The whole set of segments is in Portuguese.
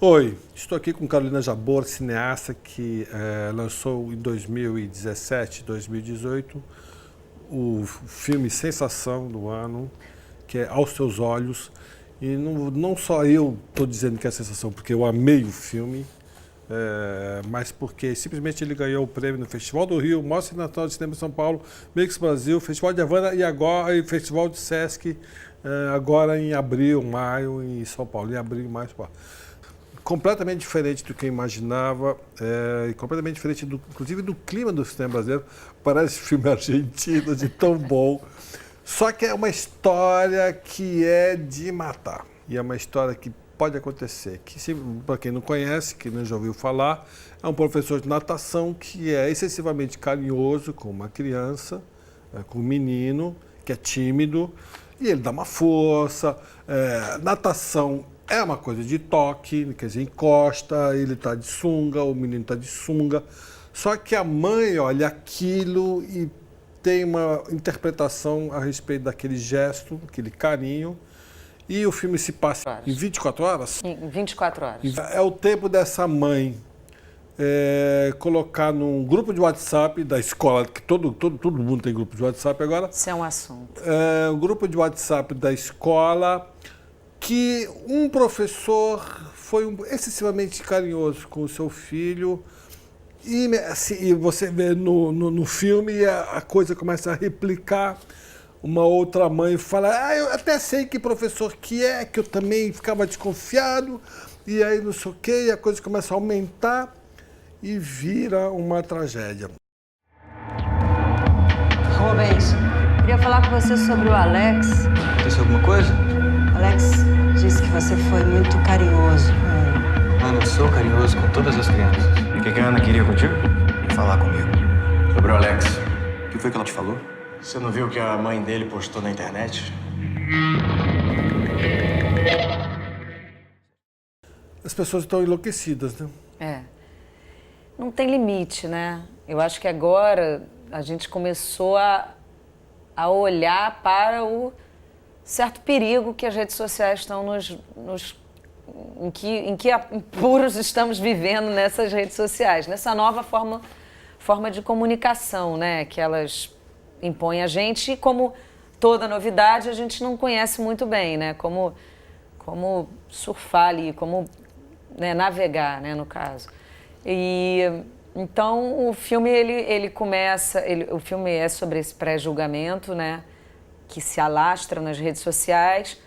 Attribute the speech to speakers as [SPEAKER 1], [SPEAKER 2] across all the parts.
[SPEAKER 1] Oi, estou aqui com Carolina Jabor, cineasta que lançou em 2017, 2018 o filme Sensação do ano, que é Aos Teus Olhos. E não só eu estou dizendo que é sensação, porque eu amei o filme, mas porque simplesmente ele ganhou o prêmio no Festival do Rio, Mostra Nacional de Cinema de São Paulo, Mix Brasil, Festival de Havana e agora e Festival de Sesc, agora em abril, maio, em São Paulo, em abril, maio, São Paulo. Completamente diferente do que eu imaginava, e completamente diferente, inclusive, do clima do cinema brasileiro. Parece filme argentino, de tão bom. Só que é uma história que é de matar. E é uma história que pode acontecer. Que, para quem não conhece, que não já ouviu falar, é um professor de natação que é excessivamente carinhoso com uma criança, com um menino, que é tímido, e ele dá uma força. Natação é uma coisa de toque, quer dizer, encosta, ele está de sunga, o menino está de sunga. Só que a mãe olha aquilo e tem uma interpretação a respeito daquele gesto, aquele carinho. E o filme se passa em 24 horas?
[SPEAKER 2] Em 24 horas.
[SPEAKER 1] É o tempo dessa mãe colocar num grupo de WhatsApp da escola, que todo mundo tem grupo de WhatsApp agora.
[SPEAKER 2] Isso é um assunto.
[SPEAKER 1] Um grupo de WhatsApp da escola, que um professor foi excessivamente carinhoso com o seu filho. E, assim, e você vê no filme a coisa começa a replicar. Uma outra mãe fala, eu até sei que professor que eu também ficava desconfiado, e aí não sei o quê, e a coisa começa a aumentar e vira uma tragédia.
[SPEAKER 3] Rubens, queria falar com você sobre o Alex.
[SPEAKER 4] Aconteceu alguma coisa?
[SPEAKER 3] Alex disse que você foi muito carinhoso com ele.
[SPEAKER 4] Ana, eu sou carinhoso com todas as crianças.
[SPEAKER 5] E o que a Ana queria contigo?
[SPEAKER 4] Falar comigo.
[SPEAKER 5] Sobre o Alex.
[SPEAKER 4] O que foi que ela te falou?
[SPEAKER 5] Você não viu o que a mãe dele postou na internet?
[SPEAKER 1] As pessoas estão enlouquecidas, né?
[SPEAKER 2] Não tem limite, né? Eu acho que agora a gente começou a olhar para o certo perigo que as redes sociais estão em que apuros estamos vivendo nessas redes sociais, nessa nova forma de comunicação, né? Que elas impõem a gente, e como toda novidade a gente não conhece muito bem, né? Como surfar ali, como, né, navegar, né, no caso. E então o filme o filme é sobre esse pré-julgamento, né, que se alastra nas redes sociais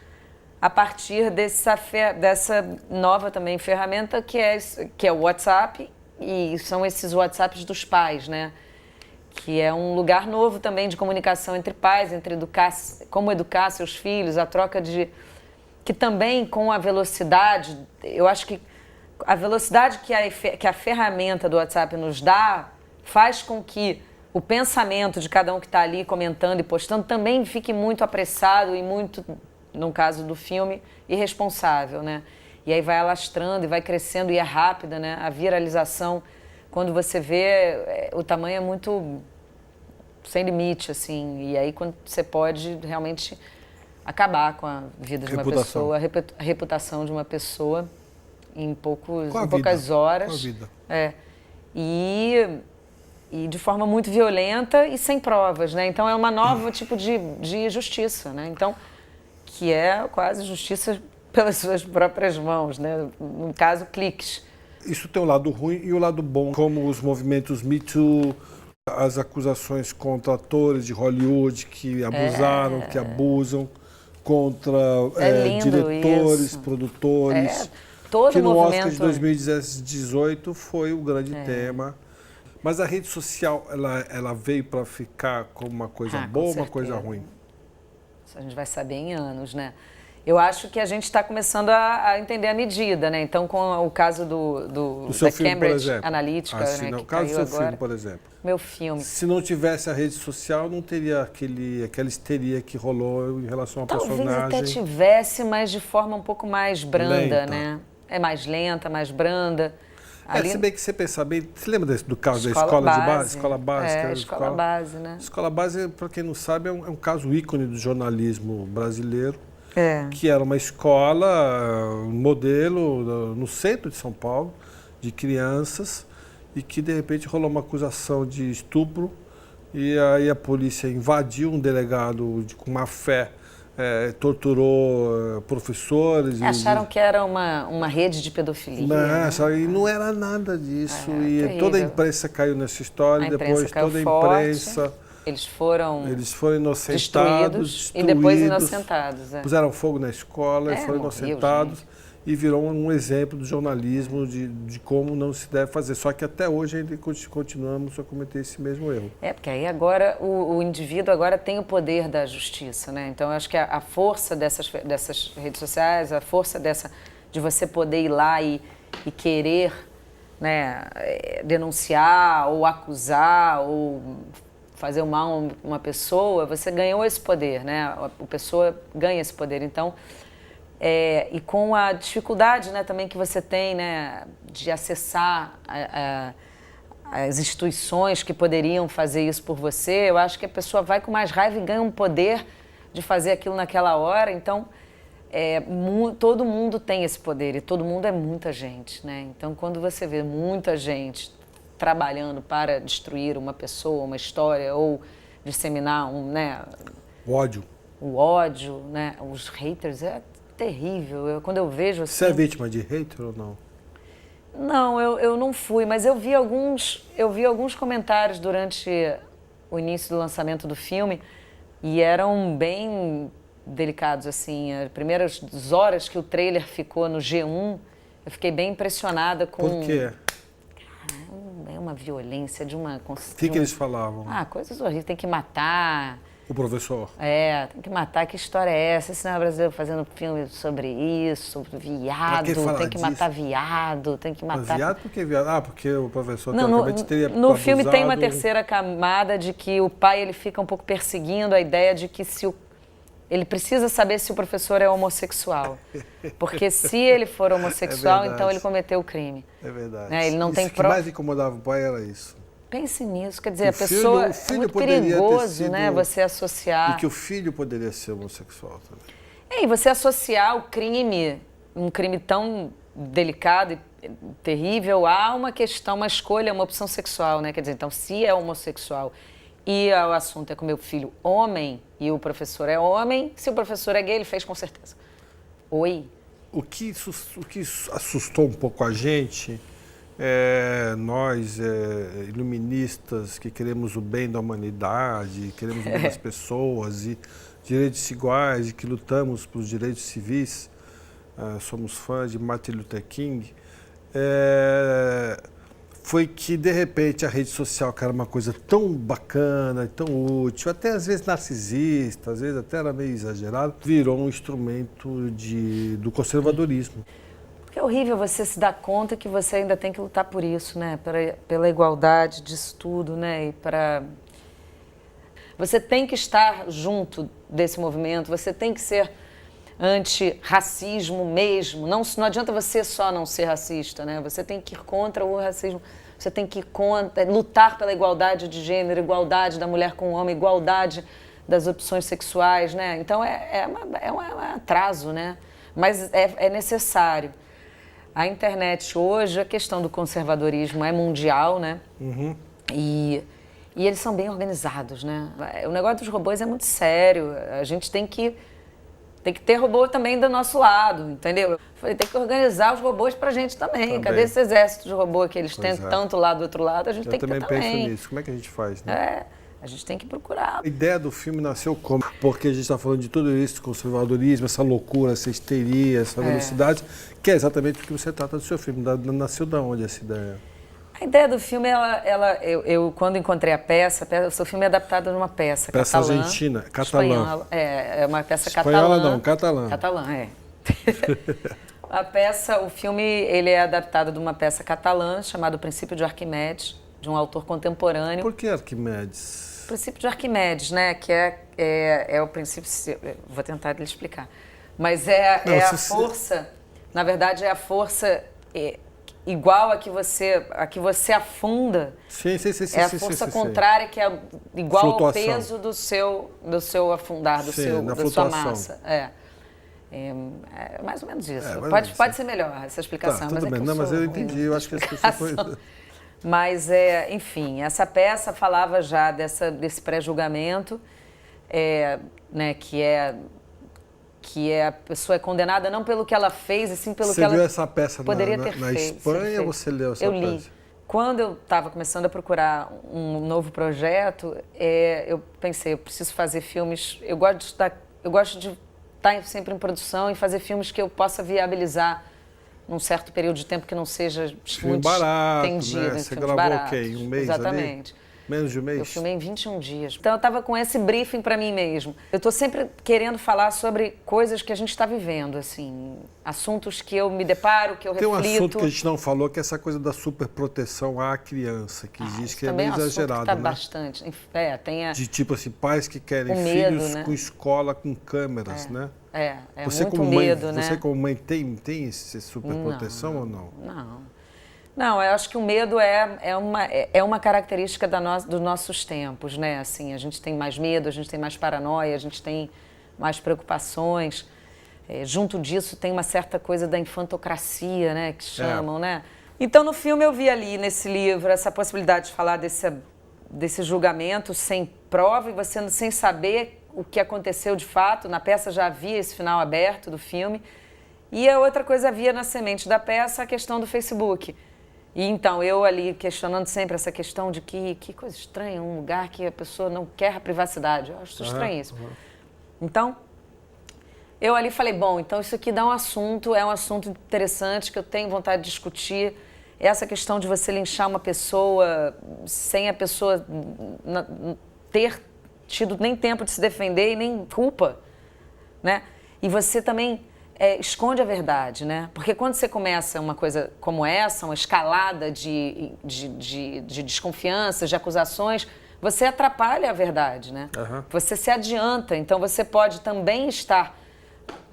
[SPEAKER 2] a partir dessa nova também ferramenta que é o WhatsApp, e são esses WhatsApps dos pais, né, que é um lugar novo também de comunicação entre pais, como educar seus filhos, a troca que também com a velocidade, eu acho que a velocidade que a ferramenta do WhatsApp nos dá faz com que o pensamento de cada um que está ali comentando e postando também fique muito apressado e muito, no caso do filme, irresponsável, né? E aí vai alastrando e vai crescendo e é rápida, né? A viralização, quando você vê, o tamanho é muito sem limite, assim. E aí quando você pode realmente acabar com a vida de uma pessoa, a reputação de uma pessoa em poucas horas.
[SPEAKER 1] Com a vida.
[SPEAKER 2] E de forma muito violenta e sem provas, né? Então é uma nova tipo de justiça, né? Então, que é quase justiça pelas suas próprias mãos, né? No caso, cliques.
[SPEAKER 1] Isso tem o lado ruim e o lado bom, como os movimentos Me Too, as acusações contra atores de Hollywood que abusaram, que abusam, contra diretores,
[SPEAKER 2] isso.
[SPEAKER 1] produtores.
[SPEAKER 2] Todo
[SPEAKER 1] que no
[SPEAKER 2] movimento...
[SPEAKER 1] Oscar de 2018 foi o grande tema. Mas a rede social, ela veio para ficar como uma coisa boa ou uma coisa ruim?
[SPEAKER 2] Isso a gente vai saber em anos, né? Eu acho que a gente está começando a entender a medida, né? Então, com o caso da
[SPEAKER 1] filme,
[SPEAKER 2] Cambridge Analytica, né?
[SPEAKER 1] No
[SPEAKER 2] que
[SPEAKER 1] caso do seu
[SPEAKER 2] agora,
[SPEAKER 1] filme, por exemplo.
[SPEAKER 2] Meu filme.
[SPEAKER 1] Se não tivesse a rede social, não teria aquela histeria que rolou em relação ao personagem.
[SPEAKER 2] Talvez até tivesse, mas de forma um pouco mais branda,
[SPEAKER 1] lenta,
[SPEAKER 2] né? É mais lenta, mais branda.
[SPEAKER 1] Se bem que você pensar bem, você lembra do caso da
[SPEAKER 2] escola
[SPEAKER 1] escola
[SPEAKER 2] base.
[SPEAKER 1] de base? Escola básica?
[SPEAKER 2] Escola base, né?
[SPEAKER 1] Escola base, para quem não sabe, é um caso ícone do jornalismo brasileiro. que era uma escola, um modelo no centro de São Paulo, de crianças, e que de repente rolou uma acusação de estupro, e aí a polícia invadiu um delegado com má fé, torturou professores.
[SPEAKER 2] Acharam que era uma rede de pedofilia.
[SPEAKER 1] E não era nada disso. E
[SPEAKER 2] terrível.
[SPEAKER 1] toda a imprensa caiu nessa história, depois toda a imprensa.
[SPEAKER 2] Eles foram
[SPEAKER 1] inocentados,
[SPEAKER 2] destruídos e depois inocentados.
[SPEAKER 1] Puseram fogo na escola e foram
[SPEAKER 2] horrível,
[SPEAKER 1] inocentados.
[SPEAKER 2] gente.
[SPEAKER 1] E virou um exemplo do jornalismo de como não se deve fazer. Só que até hoje ainda continuamos a cometer esse mesmo erro.
[SPEAKER 2] Porque aí agora o indivíduo agora tem o poder da justiça, né? Então eu acho que a força dessas redes sociais, a força de você poder ir lá e querer, né, denunciar ou acusar ou fazer o mal a uma pessoa, você ganhou esse poder, né? A pessoa ganha esse poder. Então, e com a dificuldade, né, também que você tem, né, de acessar as instituições que poderiam fazer isso por você, eu acho que a pessoa vai com mais raiva e ganha um poder de fazer aquilo naquela hora. Então, todo mundo tem esse poder e todo mundo é muita gente, né? Então, quando você vê muita gente trabalhando para destruir uma pessoa, uma história ou disseminar
[SPEAKER 1] o ódio.
[SPEAKER 2] O ódio, né? Os haters é terrível. Quando eu vejo assim...
[SPEAKER 1] Você é vítima de hater ou não?
[SPEAKER 2] Não, eu não fui, mas eu vi alguns comentários durante o início do lançamento do filme e eram bem delicados, assim. As primeiras horas que o trailer ficou no G1, eu fiquei bem impressionada com...
[SPEAKER 1] Por quê?
[SPEAKER 2] É uma violência de uma...
[SPEAKER 1] O que eles falavam?
[SPEAKER 2] Coisas horríveis, tem que matar...
[SPEAKER 1] O professor?
[SPEAKER 2] Tem que matar, que história é essa? Esse não é brasileiro fazendo filme sobre isso, sobre viado, tem que matar viado, tem que matar...
[SPEAKER 1] Mas viado por que viado? Porque o professor
[SPEAKER 2] teoricamente
[SPEAKER 1] teria
[SPEAKER 2] no
[SPEAKER 1] abusado...
[SPEAKER 2] filme tem uma terceira camada de que o pai ele fica um pouco perseguindo a ideia de que ele precisa saber se o professor é homossexual. Porque se ele for homossexual, então ele cometeu o crime.
[SPEAKER 1] É verdade.
[SPEAKER 2] Ele não tem
[SPEAKER 1] O que mais incomodava o pai era isso.
[SPEAKER 2] Pense nisso, quer dizer, a pessoa é muito perigoso, né, você associar...
[SPEAKER 1] E que o filho poderia ser homossexual também.
[SPEAKER 2] E você associar o crime, um crime tão delicado e terrível, a uma questão, uma escolha, uma opção sexual, né? Quer dizer, então, se é homossexual e o assunto é com meu filho homem e o professor é homem, se o professor é gay, ele fez com certeza. Oi?
[SPEAKER 1] O que assustou um pouco a gente... nós, iluministas, que queremos o bem da humanidade, queremos o bem das pessoas e direitos iguais e que lutamos pelos direitos civis, somos fãs de Martin Luther King, foi que, de repente, a rede social, que era uma coisa tão bacana, tão útil, até às vezes narcisista, às vezes até era meio exagerado, virou um instrumento do conservadorismo.
[SPEAKER 2] É horrível você se dar conta que você ainda tem que lutar por isso, né? Pela igualdade disso tudo, né? Você tem que estar junto desse movimento, você tem que ser anti-racismo mesmo. Não adianta você só não ser racista, né? Você tem que ir contra o racismo, você tem que lutar pela igualdade de gênero, igualdade da mulher com o homem, igualdade das opções sexuais, né? Então um atraso, né? Mas é necessário. A internet hoje, a questão do conservadorismo é mundial, né?
[SPEAKER 1] Uhum.
[SPEAKER 2] E eles são bem organizados, né? O negócio dos robôs é muito sério. A gente tem que ter robô também do nosso lado, entendeu? Eu falei, tem que organizar os robôs pra gente também. Cadê esse exército de robô que eles têm tanto lá do outro lado? A gente tem que ter também.
[SPEAKER 1] Eu também penso nisso. Como é que a gente faz, né?
[SPEAKER 2] A gente tem que procurar.
[SPEAKER 1] A ideia do filme nasceu como? Porque a gente está falando de tudo isso, conservadorismo, essa loucura, essa histeria, essa velocidade, que é exatamente o que você trata do seu filme. Nasceu de onde essa ideia?
[SPEAKER 2] A ideia do filme, eu quando encontrei a peça, o seu filme é adaptado de uma peça catalã.
[SPEAKER 1] Argentina, catalã.
[SPEAKER 2] É uma peça
[SPEAKER 1] espanhola
[SPEAKER 2] catalã.
[SPEAKER 1] Não, catalã.
[SPEAKER 2] Catalã, o filme, ele é adaptado de uma peça catalã chamada O Princípio de Arquimedes, de um autor contemporâneo.
[SPEAKER 1] Por que Arquimedes?
[SPEAKER 2] O princípio de Arquimedes, né, que é o princípio, vou tentar lhe explicar, mas a força, na verdade é a força igual a que você afunda, é a força contrária que é igual ao peso do seu afundar, da sua massa. É mais ou menos isso.
[SPEAKER 1] mais ou menos,
[SPEAKER 2] Pode ser melhor essa explicação.
[SPEAKER 1] Tá,
[SPEAKER 2] mas
[SPEAKER 1] tudo bem.
[SPEAKER 2] que
[SPEAKER 1] Não, mas
[SPEAKER 2] sou
[SPEAKER 1] eu
[SPEAKER 2] ruim
[SPEAKER 1] entendi.
[SPEAKER 2] de
[SPEAKER 1] Eu acho que as pessoas
[SPEAKER 2] explicação. Mas, enfim, essa peça falava já desse pré-julgamento, né, que a pessoa é condenada não pelo que ela fez, e sim pelo que ela
[SPEAKER 1] Você viu essa peça
[SPEAKER 2] poderia ter
[SPEAKER 1] na
[SPEAKER 2] feito.
[SPEAKER 1] Espanha ou você leu essa
[SPEAKER 2] eu
[SPEAKER 1] peça?
[SPEAKER 2] li. Quando eu estava começando a procurar um novo projeto, eu pensei, eu preciso fazer filmes. Eu gosto de estar sempre em produção e fazer filmes que eu possa viabilizar num certo período de tempo que não seja
[SPEAKER 1] Filme
[SPEAKER 2] muito
[SPEAKER 1] barato,
[SPEAKER 2] estendido.
[SPEAKER 1] né?
[SPEAKER 2] Em
[SPEAKER 1] Você
[SPEAKER 2] filmes
[SPEAKER 1] gravou
[SPEAKER 2] baratos.
[SPEAKER 1] o quê? Em um mês
[SPEAKER 2] Exatamente.
[SPEAKER 1] ali? Menos de um mês?
[SPEAKER 2] Eu filmei em 21 dias. Então eu estava com esse briefing para mim mesmo. Eu estou sempre querendo falar sobre coisas que a gente está vivendo, assim, assuntos que eu me deparo, que eu
[SPEAKER 1] Tem um
[SPEAKER 2] reflito.
[SPEAKER 1] assunto que a gente não falou, que é essa coisa da superproteção à criança, que diz
[SPEAKER 2] Isso
[SPEAKER 1] que é
[SPEAKER 2] também
[SPEAKER 1] meio
[SPEAKER 2] um assunto
[SPEAKER 1] exagerado,
[SPEAKER 2] que tá
[SPEAKER 1] né?
[SPEAKER 2] bastante. Tem
[SPEAKER 1] De tipo assim, pais que querem
[SPEAKER 2] o medo,
[SPEAKER 1] filhos
[SPEAKER 2] né?
[SPEAKER 1] com escola, com câmeras, né? Você
[SPEAKER 2] muito
[SPEAKER 1] como mãe,
[SPEAKER 2] medo, né?
[SPEAKER 1] Você como mãe tem essa superproteção ou não?
[SPEAKER 2] Não, eu acho que o medo é uma característica dos nossos tempos, né? Assim, a gente tem mais medo, a gente tem mais paranoia, a gente tem mais preocupações. Junto disso tem uma certa coisa da infantocracia, né? Que chamam, né? Então, no filme eu vi ali, nesse livro, essa possibilidade de falar desse julgamento sem prova e você sem saber o que aconteceu de fato. Na peça já havia esse final aberto do filme. E a outra coisa havia na semente da peça a questão do Facebook. E então, eu ali questionando sempre essa questão de que coisa estranha, um lugar que a pessoa não quer a privacidade. Eu acho estranhíssimo. Então, eu ali falei, bom, então isso aqui dá um assunto, é um assunto interessante que eu tenho vontade de discutir. Essa questão de você linchar uma pessoa sem a pessoa ter tido nem tempo de se defender e nem culpa, né? E você também esconde a verdade, né? Porque quando você começa uma coisa como essa, uma escalada de desconfianças, de acusações, você atrapalha a verdade, né? Você se adianta, então você pode também estar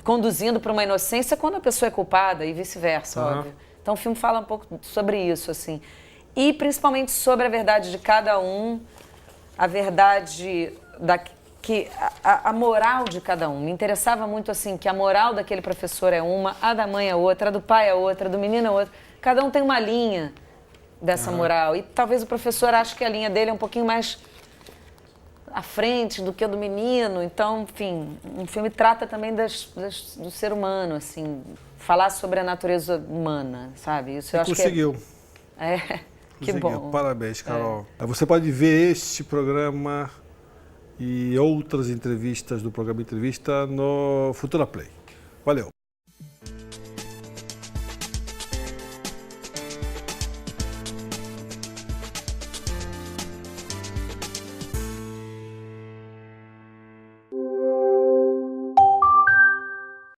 [SPEAKER 2] conduzindo para uma inocência quando a pessoa é culpada e vice-versa, óbvio. Então o filme fala um pouco sobre isso, assim. E principalmente sobre a verdade de cada um, a verdade a moral de cada um. Me interessava muito assim que a moral daquele professor é uma, a da mãe é outra, a do pai é outra, a do menino é outra. Cada um tem uma linha dessa moral. E talvez o professor ache que a linha dele é um pouquinho mais à frente do que a do menino. Então, enfim, um filme trata também do ser humano, assim, falar sobre a natureza humana, sabe? Isso eu acho
[SPEAKER 1] conseguiu.
[SPEAKER 2] Que bom.
[SPEAKER 1] Parabéns, Carol. Você pode ver este programa e outras entrevistas do programa Entrevista no Futura Play. Valeu.